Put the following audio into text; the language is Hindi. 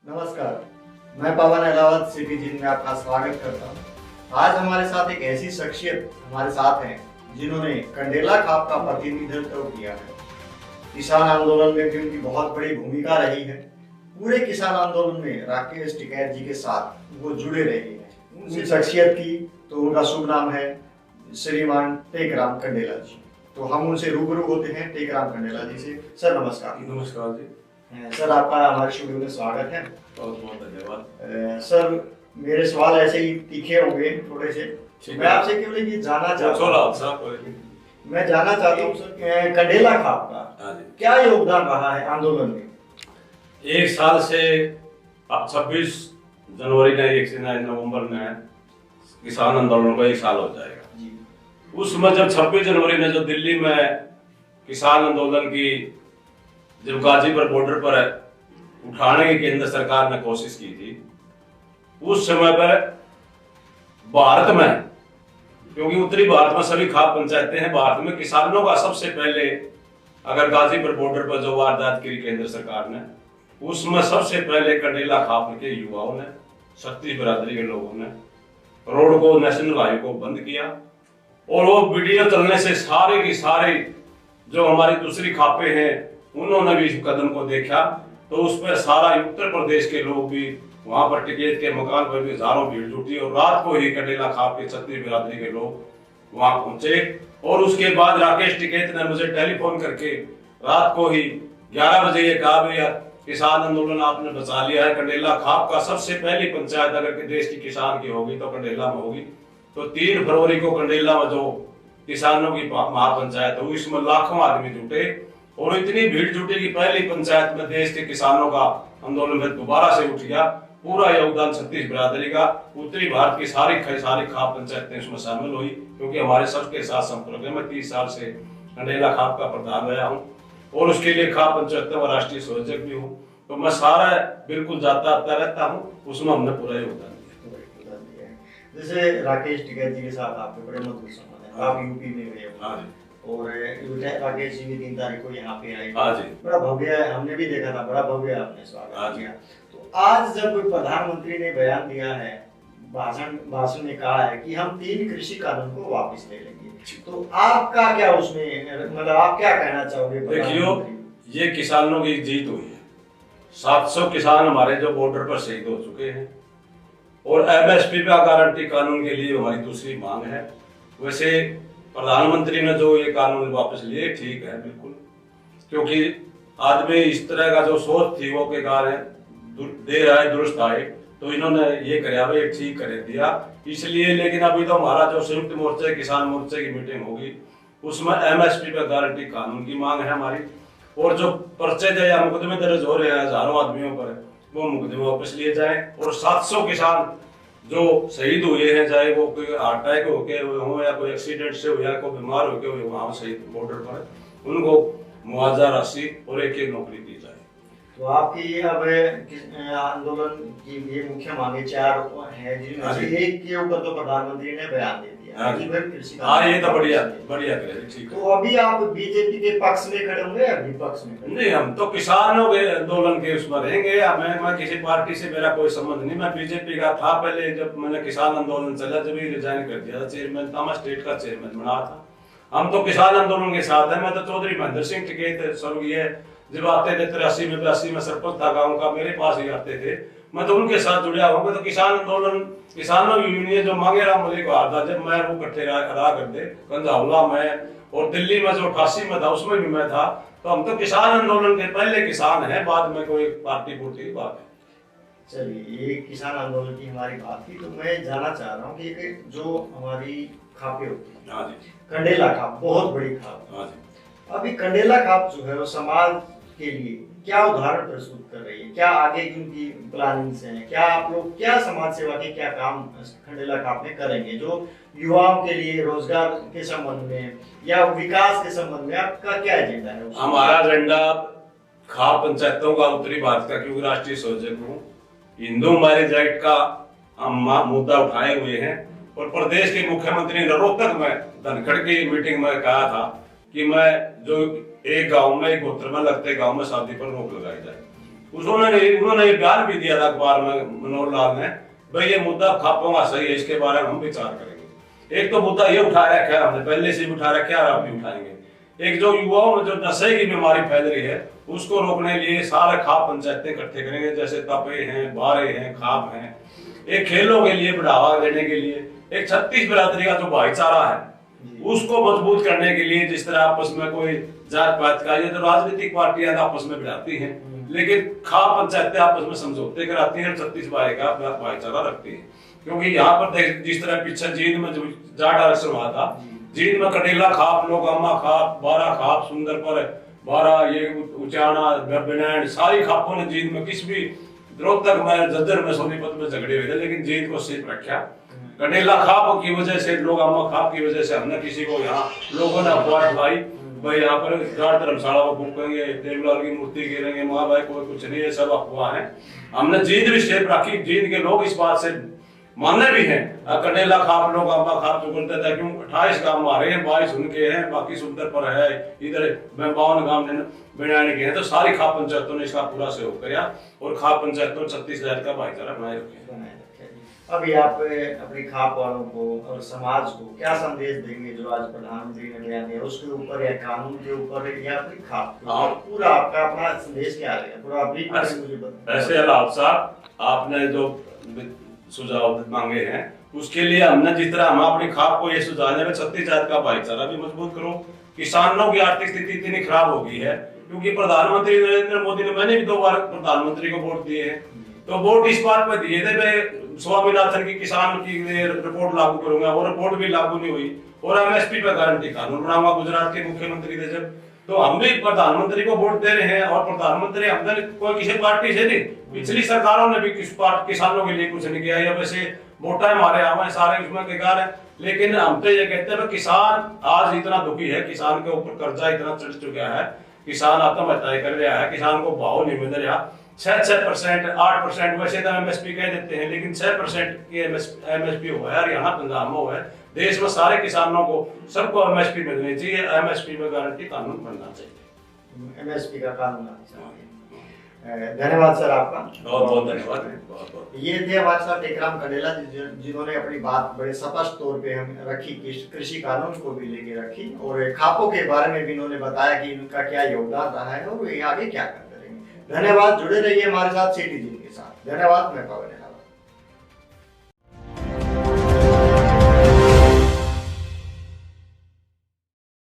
नमस्कार, मैं पवन अहलावत सीपीजी में आपका स्वागत करता हूँ। आज हमारे साथ एक ऐसी शख्सियत हमारे साथ हैं जिन्होंने कंडेला खाप का प्रतिनिधित्व किया है। किसान आंदोलन में भी उनकी बहुत बड़ी भूमिका रही है। पूरे किसान आंदोलन में राकेश टिकैत जी के साथ वो जुड़े रहे हैं। उनकी शख्सियत की तो उनका शुभ नाम है श्रीमान टेकराम कंडेला जी। तो हम उनसे रूबरू होते हैं टेकराम कंडेला जी से। सर नमस्कार। नमस्कार जी। सर आपका हमारे स्टूडियो में स्वागत है। बहुत बहुत धन्यवाद। सर मेरे सवाल ऐसे ही तीखे होंगे थोड़े से। मैं आपसे केवल ये जानना चाहता हूँ, मैं जानना चाहता हूँ सर कंडेला खाप का क्या योगदान रहा है आंदोलन में? एक साल से अब 26 जनवरी ने 1 नवंबर में किसान आंदोलन को 1 साल हो जाएगा जी। उसमें जब 26 जनवरी ने जो दिल्ली में किसान आंदोलन की जब गाजीपुर बॉर्डर पर उठाने की केंद्र सरकार ने कोशिश की थी, उस समय पर भारत में, क्योंकि उत्तरी भारत में सभी खाप पंचायतें हैं, भारत में किसानों का सबसे पहले अगर गाजीपुर बॉर्डर पर जो वारदात की केंद्र सरकार ने, उसमें सबसे पहले कंडेला खाप के युवाओं ने, क्षत्रिय बिरादरी के लोगों ने रोड को, नेशनल हाईवे को बंद किया। और वो वीडियो चलने से सारे की सारी जो हमारी दूसरी खापें हैं उन्होंने भी इस कदम को देखा, तो उस पर सारा उत्तर प्रदेश के लोग भी वहां पर टिकैत के मकान पर भी हजारों भीड़ जुटी और रात को ही कंडेला खाप के क्षत्रिय बिरादरी के लोग वहां पहुंचे। और उसके बाद राकेश टिकैत ने मुझे टेलीफोन करके रात को ही 11 बजे ये कहा, भैया किसान आंदोलन आपने बचा लिया है, कंडेला खाप का सबसे पहली पंचायत अगर देश की किसान की होगी तो कंडेला में होगी। तो 3 फरवरी को कंडेला में जो किसानों की महापंचायत हुई, इसमें लाखों आदमी जुटे और इतनी भीड़ जुटी कि पहली पंचायत में देश के किसानों का आंदोलन में दोबारा से उठ गया। पूरा योगदान छत्तीस बिरादरी का, उत्तरी भारत की सारी खाप पंचायतें इसमें शामिल हुई, क्योंकि हमारे सबके साथ संपर्क है। मैं 30 साल से कंडेला खाप का प्रधान रहा हूँ और उसके लिए खाप पंचायतों का राष्ट्रीय संयोजक भी हूँ। तो मैं सारा बिल्कुल जाता आता रहता हूँ, उसमें हमने पूरा योगदान दिया। जैसे राकेश टिकैत जी के साथ आपके बड़े मधुर संबंध है, आप यूपी में गए और राकेश जी भी 3 तारीख को यहाँ पे आए, बड़ा भव्य, हमने भी देखा था, बड़ा भव्य आपने स्वागत किया। तो आज जब प्रधानमंत्री ने बयान दिया है, भाषण में कहा है कि हम 3 कृषि कानून को वापस ले लेंगे, तो आपका क्या उसमें, मतलब आप क्या कहना चाहोगे? देखियो, ये किसानों की जीत हुई है। 700 किसान हमारे जो बॉर्डर पर शहीद हो चुके हैं और एमएसपी का गारंटी कानून के लिए हमारी दूसरी मांग है। वैसे प्रधानमंत्री ने जो ये कानून वापस लिए, ठीक है बिल्कुल, क्योंकि आदमी इस तरह का जो सोच थी वो बेकार है, देर आए दुरुस्त आए, तो इन्होंने ये कराया, ठीक कर दिया इसलिए। लेकिन अभी तो हमारा जो संयुक्त मोर्चे किसान मोर्चे की मीटिंग होगी, उसमें एमएसपी पे गारंटी कानून की मांग है हमारी। और जो पर्चे या मुकदमे दर्ज हो रहे हैं हजारों आदमियों पर, वो मुकदमे वापस लिए जाए। और 700 किसान जो शहीद हुए हैं, चाहे वो कोई हार्ट अटैक होके हो या कोई एक्सीडेंट से हो या कोई बीमार होके हो वहां शहीद बॉर्डर पर, उनको मुआवजा राशि और एक नौकरी दी जाए। तो आपकी अब आंदोलन की ये मुख्य मांगे 4 है, जिनमें से एक के ऊपर तो प्रधानमंत्री ने बयान दे दिया। ये तो बढ़िया करे, ठीक है। तो अभी आप बीजेपी के पक्ष में खड़े होंगे या विपक्ष में खड़े? नहीं, हम तो किसानों के आंदोलन के उसमें रहेंगे। मैं किसी पार्टी से मेरा कोई संबंध नहीं। मैं बीजेपी का था पहले, जब मैंने किसान आंदोलन चला जब ही रिजाइन कर दिया था, चेयरमैन था, मैं स्टेट का चेयरमैन बना था। हम तो किसान आंदोलन के साथ है। मैं तो चौधरी महेंद्र सिंह टिकैत स्वर्गीय जब आते थे 83 में सरपंच था गाँव का, मेरे पास ही आते थे, मैं तो उनके साथ जुड़ा हुआ। तो किसान आंदोलन, किसानों की यूनियन जो मांगे राम मलिक था, जब मैं वो इकट्ठे करा करते कंधावला में और दिल्ली में जो 88 में था उसमें भी मैं था। तो हम तो किसान आंदोलन के पहले किसान हैं, बाद में कोई पार्टी पुर्टी की बात है। चलिए, ये किसान आंदोलन की हमारी बात थी, तो मैं जानना चाह रहा हूँ कि जो हमारी खापें होती है, कंडेला खाप बहुत बड़ी खाप, अभी कंडेला खाप जो है वो समाज के लिए क्या उदाहरण प्रस्तुत कर रही है? क्या आगे की उनकी प्लानिंग्स हैं? क्या आप लोग क्या समाज सेवा के क्या काम कंडेला खाप में करेंगे, जो युवाओं के लिए रोजगार के संबंध में या विकास के संबंध में आपका क्या एजेंडा है? हमारा एजेंडा खाप पंचायतों का उत्तरी भारत का, क्योंकि राष्ट्रीय संयोजक हूँ, हिंदू मैरिज एक्ट का हम मुद्दा उठाए हुए हैं। और प्रदेश के मुख्यमंत्री ने रोहतक में धनखड़ की मीटिंग में कहा था कि मैं जो एक गांव में, एक गोत्र में लगते गांव में शादी पर रोक लगाई जाए। उन्होंने ये बयान भी दिया था अखबार में, मनोहर लाल ने, भाई ये मुद्दा खापों का सही है, इसके बारे में हम विचार करेंगे। एक तो मुद्दा ये उठाया रखा है हमने, पहले से भी उठा रखा है और अब भी उठाएंगे। एक जो युवाओं में जो नशे की बीमारी फैल रही है उसको रोकने के लिए सारे खाप पंचायतें इकट्ठे करेंगे, जैसे तपे हैं, बारे हैं, खाप हैं। एक खेलों के लिए बढ़ावा देने के लिए, एक 36 बिरादरी का जो भाईचारा है उसको मजबूत करने के लिए, जिस तरह आपस में कोई जात पात का, ये तो राजनीतिक पार्टियां आपस में भिड़ाती हैं, लेकिन खाप पंचायतें आपस में समझौते कराती हैं, 36 भाई का भाईचारा रखती है। क्योंकि यहाँ पर जिस तरह पीछे जींद में जो जाट आरक्षण हुआ था, जींद में कटेला खाप, लोगामा खाप, बारा खाप, सुंदरपुर, बारा, ये उचाना, बिनैन, सारी खापों ने जींद में किस भी रोहतक में, जज्जर में, सोनीपत में झगड़े हुए थे, लेकिन जींद को सिर्फ रखा। कटेला खाप की वजह से, लोगामा खाप की वजह से हमने किसी को यहाँ लोगों ने अफवाह उठाई, भाई यहाँ पर जाट धर्मशाला को फूकेंगे, देवलाल की मूर्ति गिरेंगे, माँ भाई कोई कुछ नहीं है, सब अफवाह है। हमने जींद भी स्टेप रखी, जींद के लोग इस बात से मानने भी हैं। कटेला खाप, लोग अम्बा खाप जो बोलते थे, क्यों 28 गांव हमारे हैं, 22 उनके हैं, बाकी सुंदर पर है, इधर 52 गांव बिनाने के हैं। तो सारी खाप पंचायतों ने इसका पूरा सहयोग किया और खाप पंचायतों 36,000 का भाईचारा बनाए रखे। अभी आप अपनी खाप वालों को और समाज को क्या संदेश देंगे जो आज प्रधानमंत्री ने बयान दिया, उसके ऊपर या कानून के ऊपर या अपनी खाप के ऊपर, पूरा आपका अपना संदेश क्या रहेगा, पूरा ब्रीफ में मुझे बताएं। ऐसे अलाप साहब, आपने जो सुझाव मांगे हैं उसके लिए हमने जिस तरह हम अपनी खाप को ये सुझाव दें, 36,000 का भाईचारा भी मजबूत करो। किसानों की आर्थिक स्थिति इतनी खराब हो गई है क्योंकि प्रधानमंत्री नरेंद्र मोदी ने, मैंने भी 2 बार प्रधानमंत्री को वोट दिए हैं, तो वोट इस बात पर दिए थे मैं स्वामीनाथन की किसान की रिपोर्ट लागू करूंगा, वो रिपोर्ट भी लागू नहीं हुई, और एमएसपी पर गारंटी कानून बनाऊंगा, गुजरात के मुख्यमंत्री थे जब। तो हम भी प्रधानमंत्री को वोट दे रहे हैं और प्रधानमंत्री हमने कोई किसी पार्टी से नहीं, पिछली सरकारों ने भी किसानों के लिए कुछ नहीं किया, या वैसे वोटा हमारे यहाँ सारे उसमें बेकार है। लेकिन हम तो ये कहते हैं किसान आज इतना दुखी है, किसान के ऊपर कर्जा इतना चढ़ चुका है, किसान आत्महत्या कर रहा है, किसान को भाव नहीं मिल रहा। 6% 8% वैसे तो एमएसपी कह देते हैं, लेकिन 6% की एमएसपी हुआ है, हरियाणा पंजाब में हुआ है, देश में सारे किसानों को सबको एमएसपी मिलनी चाहिए, एमएसपी में गारंटी कानून बनना चाहिए, एमएसपी का कानून आना चाहिए। धन्यवाद सर आपका, बहुत बहुत धन्यवाद। ये थे हमारे साथ टेकराम कंडेला जिन्होंने अपनी बात बड़े स्पष्ट तौर पे हम रखी, कृषि कानून को भी लेके रखी, और खापों के बारे में भी इन्होंने बताया कि इनका क्या योगदान रहा है और ये आगे क्या करते रहेंगे। धन्यवाद, जुड़े रहिए हमारे साथ सिटीजन के साथ। धन्यवाद, मैं पवन।